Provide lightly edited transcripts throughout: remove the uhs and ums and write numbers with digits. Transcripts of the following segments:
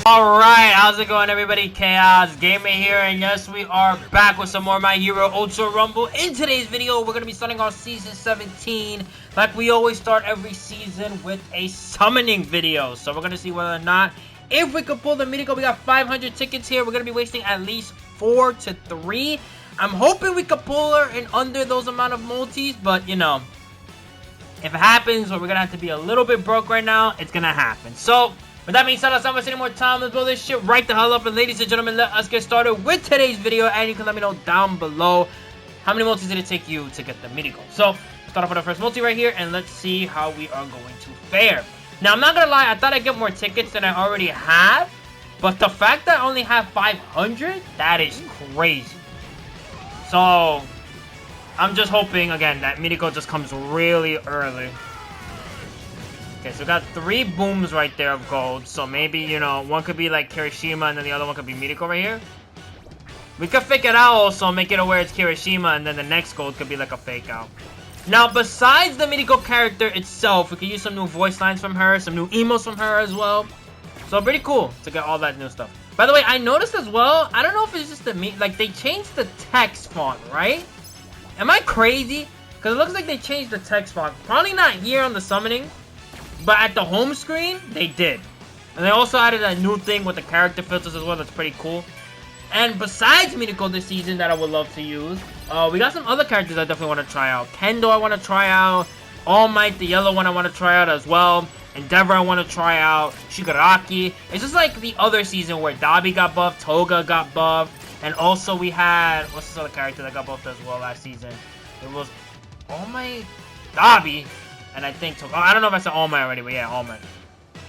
Alright, how's it going everybody? Chaos Gamer here, and yes, we are back with some more My Hero Ultra Rumble. In today's video, we're going to be starting our Season 17, like we always start every season with a summoning video. So we're going to see whether or not, if we could pull the Mirko. We got 500 tickets here. We're going to be wasting at least 4 to 3. I'm hoping we could pull her in under those amount of multis, but you know, if it happens, or we're going to have to be a little bit broke right now, it's going to happen. So, with that being said, let's not waste any more time. Let's blow this shit right the hell up. And ladies and gentlemen, let us get started with today's video. And you can let me know down below how many multis did it take you to get the Mirko. So, start off with our first multi right here. And let's see how we are going to fare. Now, I'm not going to lie. I thought I'd get more tickets than I already have. But the fact that I only have 500, that is crazy. So, I'm just hoping, again, that Mirko just comes really early. Okay, so we got 3 booms right there of gold. So maybe, you know, one could be like Kirishima and then the other one could be Mirko right here. We could fake it out also, make it where it's Kirishima, and then the next gold could be like a fake out. Now, besides the Mirko character itself, we could use some new voice lines from her, some new emotes from her as well. So pretty cool to get all that new stuff. By the way, I noticed as well, I don't know if it's just the like they changed the text font, right? Am I crazy? Because it looks like they changed the text font. Probably not here on the summoning, but at the home screen, they did. And they also added a new thing with the character filters as well. That's pretty cool. And besides Mirko this season that I would love to use, we got some other characters I definitely want to try out. Kendo I want to try out. All Might, the yellow one, I want to try out as well. Endeavor I want to try out. Shigaraki. It's just like the other season where Dabi got buffed, Toga got buffed. And also we had, what's this other character that got buffed as well last season? It was All Might, Dabi. And I think, I don't know if I said All Might already, but yeah, All Might.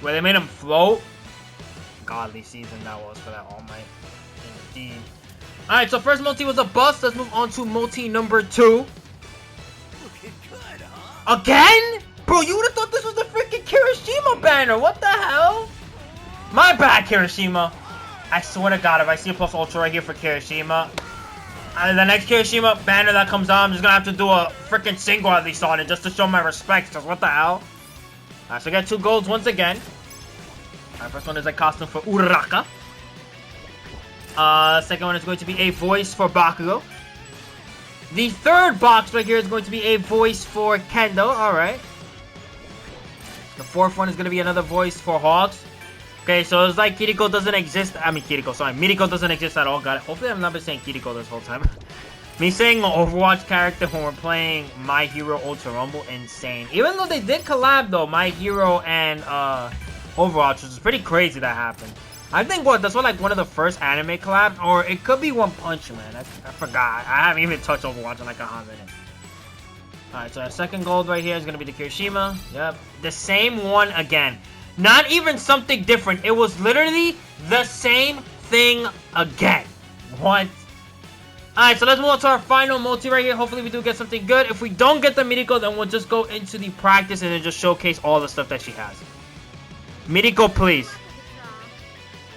Where they made him float. Godly season that was for that All Might. Indeed. Alright, so first multi was a bust. Let's move on to multi number 2. Again? Bro, you would have thought this was the freaking Kirishima banner. What the hell? My bad, Kirishima. I swear to God, if I see a plus ultra right here for Kirishima, and the next Kirishima banner that comes out, I'm just gonna have to do a freaking single at least on it just to show my respect. Because what the hell? Alright, so I got 2 golds once again. Alright, first one is a costume for Uraraka. Second one is going to be a voice for Bakugo. The third box right here is going to be a voice for Kendo. Alright. The fourth one is going to be another voice for Hawks. Okay, so it's like Kiriko doesn't exist. I mean, Mirko doesn't exist at all. Got it. Hopefully, I've not been saying Kiriko this whole time. Me saying an Overwatch character when we're playing My Hero Ultra Rumble, insane. Even though they did collab, though, My Hero and Overwatch, which is pretty crazy that happened. I think, that's what, like, one of the first anime collabs, or it could be One Punch Man. I forgot. I haven't even touched Overwatch in, like, a hot minute. Alright, so our second gold right here is going to be the Kirishima. Yep. The same one again. Not even something different. It was literally the same thing again. What? Alright, so let's move on to our final multi right here. Hopefully we do get something good. If we don't get the Mirko, then we'll just go into the practice and then just showcase all the stuff that she has. Mirko, please.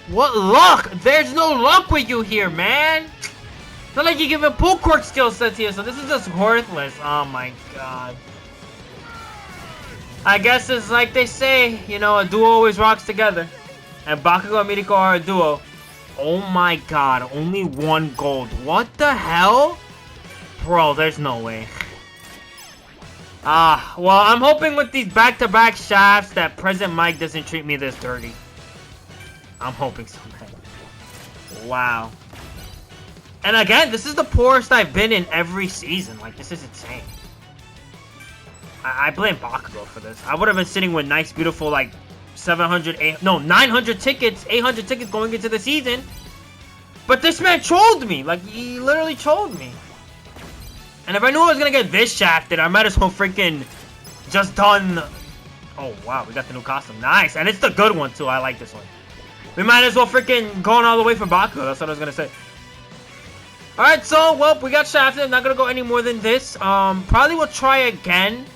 What luck? There's no luck with you here, man. It's not like you give a pull quirk skill sets here, so this is just worthless. Oh my god. I guess it's like they say, you know, a duo always rocks together. And Bakugo and Mirko are a duo. Oh my god, only 1 gold. What the hell? Bro, there's no way. Well, I'm hoping with these back-to-back shafts that President Mike doesn't treat me this dirty. I'm hoping so, man. Wow. And again, this is the poorest I've been in every season. Like, this is insane. I blame Bakugo for this. I would have been sitting with nice, beautiful, like, 900 tickets, 800 tickets going into the season. But this man trolled me. Like, he literally trolled me. And if I knew I was going to get this shafted, I might as well freaking just done... Oh, wow, we got the new costume. Nice. And it's the good one, too. I like this one. We might as well freaking going all the way for Bakugo. That's what I was going to say. Alright, so, well, we got shafted. I'm not going to go any more than this. Probably we'll try again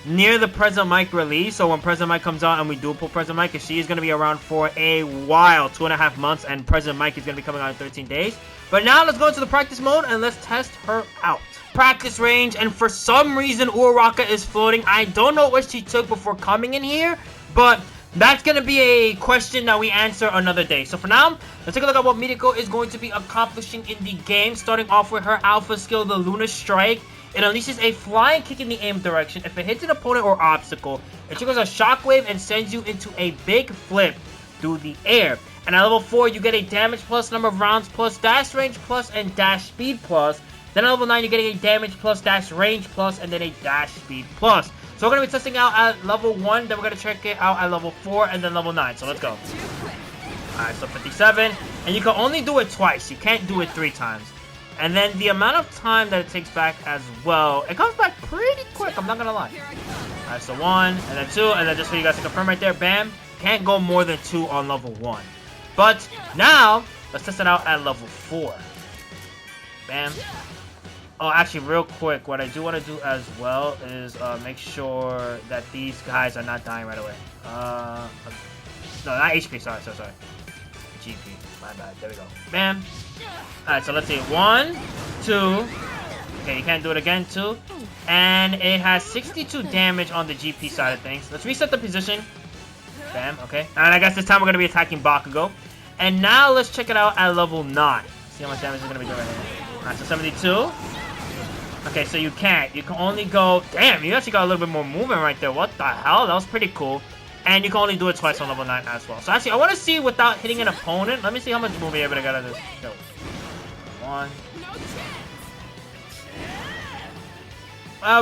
near the President Mike release. So when President Mike comes out and we do pull President Mike, because she is going to be around for a while, 2.5 months, and President Mike is going to be coming out in 13 days. But now let's go into the practice mode and let's test her out. Practice range, and for some reason Uraraka is floating. I don't know what she took before coming in here, but That's going to be a question that we answer another day. So for now, let's take a look at what Mirko is going to be accomplishing in the game. Starting off with her alpha skill, the Luna Strike. It unleashes a flying kick in the aim direction. If it hits an opponent or obstacle, it triggers a shockwave and sends you into a big flip through the air. And at level 4, you get a damage plus, number of rounds plus, dash range plus, and dash speed plus. Then at level 9, you're getting a damage plus, dash range plus, and then a dash speed plus. So we're going to be testing out at level 1, then we're going to check it out at level 4, and then level 9. So let's go. Alright, so 57. And you can only do it twice. You can't do it 3 times. And then the amount of time that it takes back as well, it comes back pretty quick, I'm not going to lie. Alright, so 1, and then 2, and then just for you guys to confirm right there, bam. Can't go more than 2 on level 1. But now, let's test it out at level 4. Bam. Oh, actually, real quick, what I do want to do as well is make sure that these guys are not dying right away. No, not HP, sorry. GP, my bad, there we go. Bam. Alright, so let's see, 1, 2. Okay, you can't do it again, 2. And it has 62 damage on the GP side of things. Let's reset the position. Bam, okay. And I guess this time we're going to be attacking Bakugo. And now let's check it out at level 9. See how much damage it's going to be doing right here. Alright, so 72. Okay, so you can't. You can only go... Damn, you actually got a little bit more movement right there. What the hell? That was pretty cool. And you can only do it twice on level 9 as well. So actually, I want to see without hitting an opponent. Let me see how much movement you're able to get out of this. Go. 1.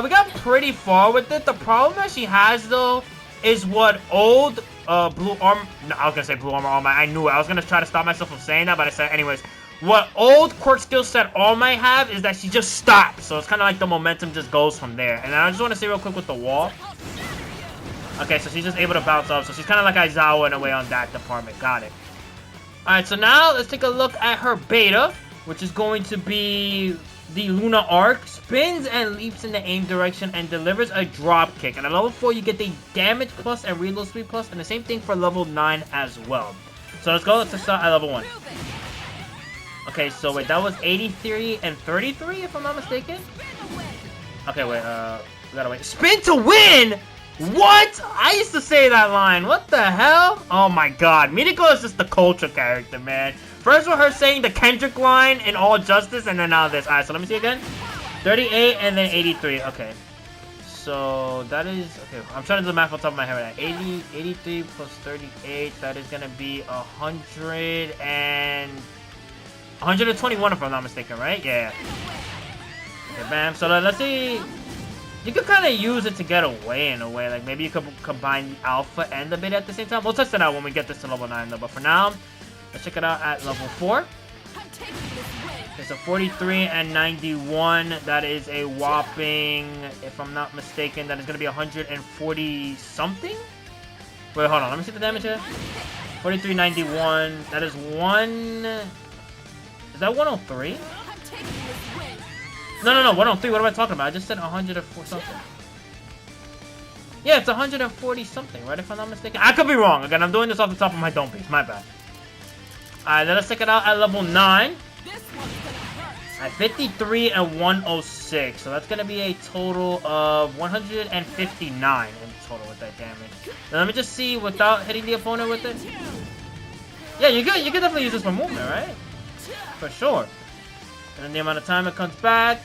We got pretty far with it. The problem that she has, though, is what old blue armor... No, I was going to say blue armor all might. I knew it. I was going to try to stop myself from saying that, but I said anyways. What old quirk skill set All Might have is that she just stops. So it's kind of like the momentum just goes from there. And I just want to say real quick with the wall. Okay, so she's just able to bounce up. So she's kind of like guyzzo in a way on that department. Got it. Alright, so now let's take a look at her beta, which is going to be the Luna Arc. Spins and leaps in the aim direction and delivers a drop kick. And at level 4, you get the damage plus and reload speed plus. And the same thing for level 9 as well. So let's go. Let's start at level 1. Okay, so wait, that was 83 and 33, if I'm not mistaken? Okay, wait, we gotta wait. Spin to win?! What?! I used to say that line. What the hell? Oh my god. Mirko is just the culture character, man. First with her saying the Kendrick line in All Justice, and then now this. Alright, so let me see again. 38 and then 83. Okay. So, that is... Okay, I'm trying to do the math on top of my head right now. 83 plus 38, that is gonna be 121 if I'm not mistaken, right? Yeah. Okay, bam. So let's see. You could kind of use it to get away in a way. Like maybe you could combine the alpha and the beta at the same time. We'll test it out when we get this to level 9 though. But for now, let's check it out at level 4. Okay, so 43 and 91. That is a whopping, if I'm not mistaken, that is going to be 140 something. Wait, hold on. Let me see the damage here. 43.91. That is 1... Is that 103? No, 103. What am I talking about? I just said 104 something. Yeah, it's 140 something, right? If I'm not mistaken. I could be wrong. Again, I'm doing this off the top of my dome piece. My bad. Alright, then let's check it out at level 9. At 53 and 106. So that's going to be a total of 159 in total with that damage. Now, let me just see without hitting the opponent with it. Yeah, you could definitely use this for movement, right? For sure. And then the amount of time it comes back.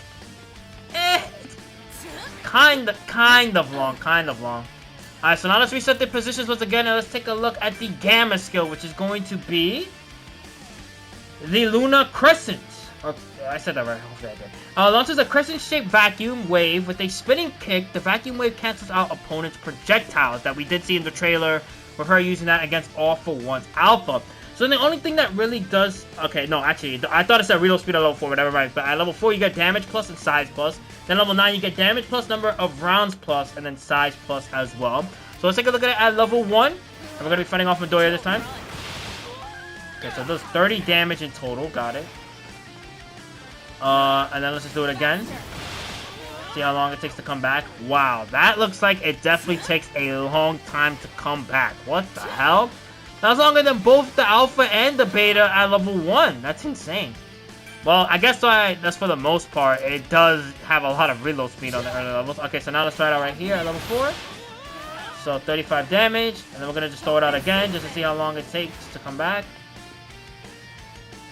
Kind of long. Alright, so now let's reset the positions once again and let's take a look at the Gamma skill, which is going to be the Luna Crescent. Or, I said that right. Hopefully I did. Launches a crescent-shaped vacuum wave with a spinning kick. The vacuum wave cancels out opponents' projectiles that we did see in the trailer with her using that against All For One's Alpha. So the only thing that really does... Okay, no, actually, I thought it said reload speed at level 4, whatever, right? But at level 4, you get damage plus and size plus. Then level 9, you get damage plus, number of rounds plus, and then size plus as well. So let's take a look at it at level 1. And we're going to be fighting off Midoriya this time. Okay, so it does 30 damage in total. Got it. And then let's just do it again. See how long it takes to come back. Wow, that looks like it definitely takes a long time to come back. What the hell? That's longer than both the alpha and the beta at level 1. That's insane. Well, I guess that's for the most part. It does have a lot of reload speed on the early levels. Okay, so now let's try it out right here at level 4. so 35 damage. And then we're gonna just throw it out again just to see how long it takes to come back.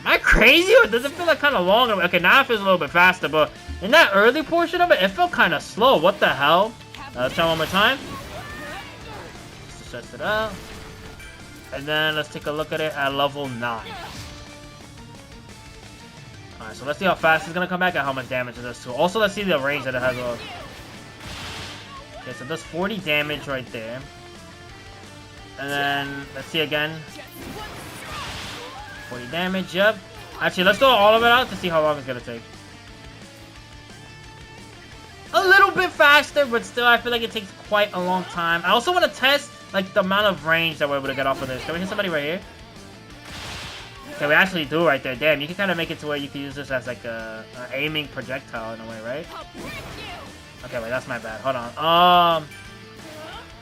Am I crazy, or does it feel like kind of long? Okay, now it feels a little bit faster, but in that early portion of it, it felt kind of slow. What the hell? Let's try one more time. Just test it out. And then let's take a look at it at level 9. Alright, so let's see how fast it's gonna come back and how much damage it does too. Also, let's see the range that it has. Okay, so it does 40 damage right there. And then, let's see again. 40 damage, yep. Actually, let's throw all of it out to see how long it's gonna take. A little bit faster, but still, I feel like it takes quite a long time. I also want to test, like, the amount of range that we're able to get off of this. Can we hit somebody right here? Okay, we actually do right there. Damn, you can kind of make it to where you can use this as, like, a aiming projectile in a way, right? Okay, wait, that's my bad. Hold on. How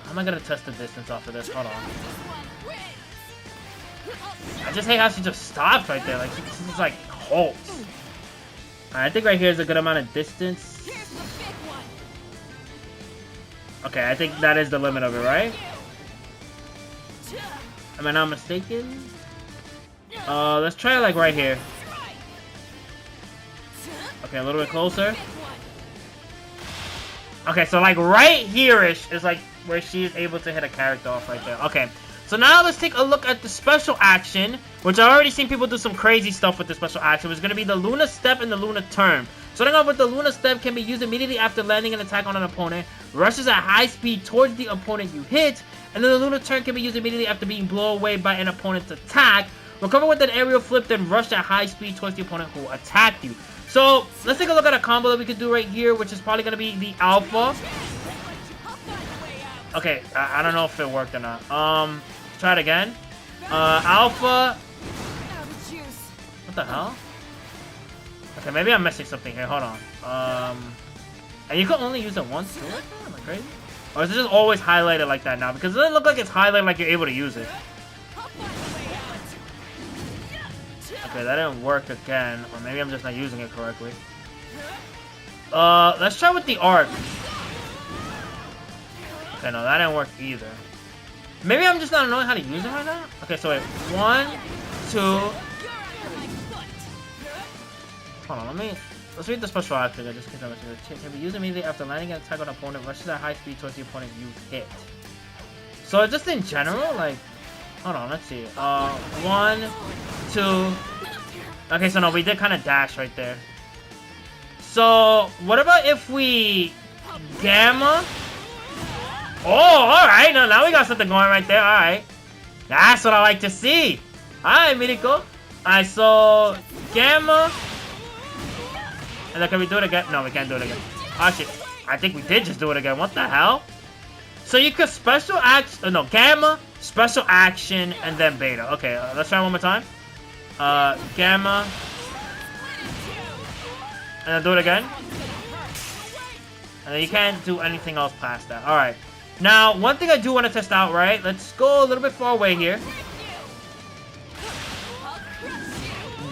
am I gonna test the distance off of this? Hold on. I just hate how she just stops right there. Like, this is like halts. Alright, I think right here is a good amount of distance. Okay, I think that is the limit of it, right? Am I not mistaken? Let's try it like right here. Okay, a little bit closer. Okay, so like right here-ish is like where she's able to hit a character off right there. Okay. So now let's take a look at the special action, which I've already seen people do some crazy stuff with the special action. It's going to be the Luna Step and the Luna Turn. Starting off with the Luna Step can be used immediately after landing an attack on an opponent, rushes at high speed towards the opponent you hit, and then the Luna Turn can be used immediately after being blown away by an opponent's attack. Recover with an aerial flip, then rush at high speed towards the opponent who attacked you. So let's take a look at a combo that we can do right here, which is probably going to be the Alpha. Okay, I don't know if it worked or not. Try it again. Alpha. What the hell? Okay, maybe I'm missing something here. Hold on. And you can only use it once too? Am I crazy? Or is it just always highlighted like that now? Because it doesn't look like it's highlighted like you're able to use it. Okay, that didn't work again. Or maybe I'm just not using it correctly. Let's try with the arc. Okay, no, that didn't work either. Maybe I'm just not knowing how to use it right now. Okay, so wait. 1, 2. Hold on, let's read the special action. Just because it can be used immediately after landing an attack on an opponent, rushes at high speed towards the opponent you hit. So just in general, like, hold on, let's see. 1, 2. Okay, so no, we did kind of dash right there. So what about if we Gamma? Oh, alright. Now we got something going right there. Alright. That's what I like to see. Alright, Mirko. Alright, so Gamma. And then can we do it again? No, we can't do it again. Oh, shit. I think we did just do it again. What the hell? So you could special action. No, Gamma, special action, and then Beta. Okay, let's try one more time. Gamma. And then do it again. And then you can't do anything else past that. Alright. Now, one thing I do want to test out, right? Let's go a little bit far away here.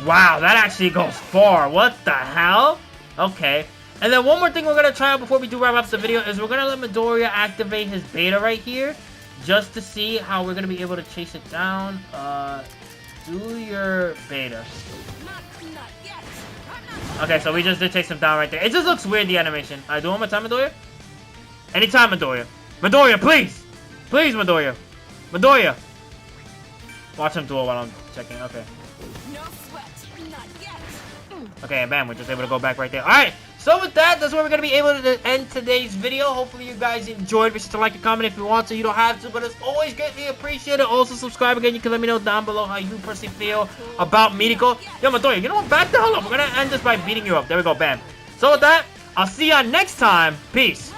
Wow, that actually goes far. What the hell? Okay. And then one more thing we're going to try out before we do wrap up the video is we're going to let Midoriya activate his beta right here. Just to see how we're going to be able to chase it down. Do your beta. Okay, so we just did chase him down right there. It just looks weird, the animation. I do one more time, Midoriya? Anytime, Midoriya. Midoriya, please! Please, Midoriya. Midoriya! Watch him do it while I'm checking. Okay. Okay, and bam, we're just able to go back right there. Alright, so with that, that's where we're going to be able to end today's video. Hopefully you guys enjoyed. Be sure to like and comment if you want to. You don't have to, but it's always greatly appreciated. Also, subscribe again. You can let me know down below how you personally feel about Mirko. Yo, Midoriya, you know what? Back the hell up. We're going to end this by beating you up. There we go, bam. So with that, I'll see ya next time. Peace.